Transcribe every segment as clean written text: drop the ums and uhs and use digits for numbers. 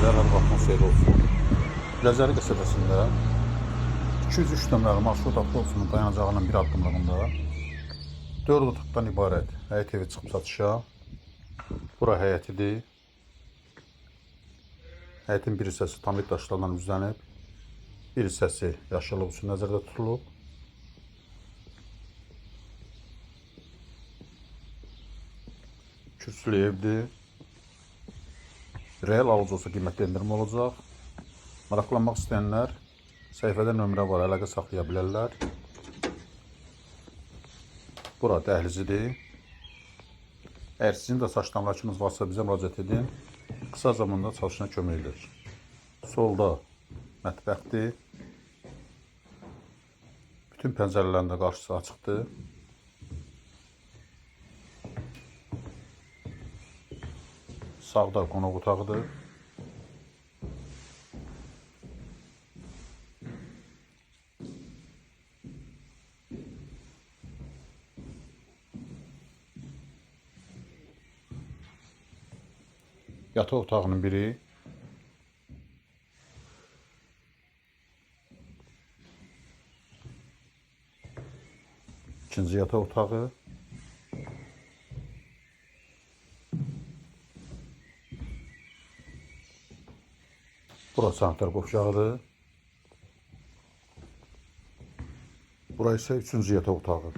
izləyicilər, hər vaxtınız xeyir olsun. Ləzəri qəsəbəsində 203 nömrəli marşrut avtobusunun dayanacağının bir addımlığında 4 otaqdan ibarət həyət evi çıxıb satışa. Bura həyətidir. Həyətin bir hissəsi tamir daşlarla üzlənib, bir hissəsi yaşıllıq üçün nəzərdə tutulub. Kürsülü evdir. Real alıcı olsa qiymətli endirim olacaq. Maraqlanmaq istəyənlər səhifədə nömrə var, əlaqə saxlaya bilərlər. Bura dəhlizidir. Əgər sizin də saç təmirçiniz varsa bizə müraciət edin. Qısa zamanda çalışına kömək edilir. Solda mətbəxdir. Bütün pəncərələrin də qarşısı açıqdır. Sağda qonaq otağıdır. Yataq otağının biri. İkinci yataq otağı. Burası sanitar qovşağıdır. Burası isə üçüncü yataq otağı.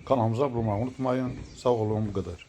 Kanalımıza abone olmayı unutmayın. Sağ olun, bu kadar.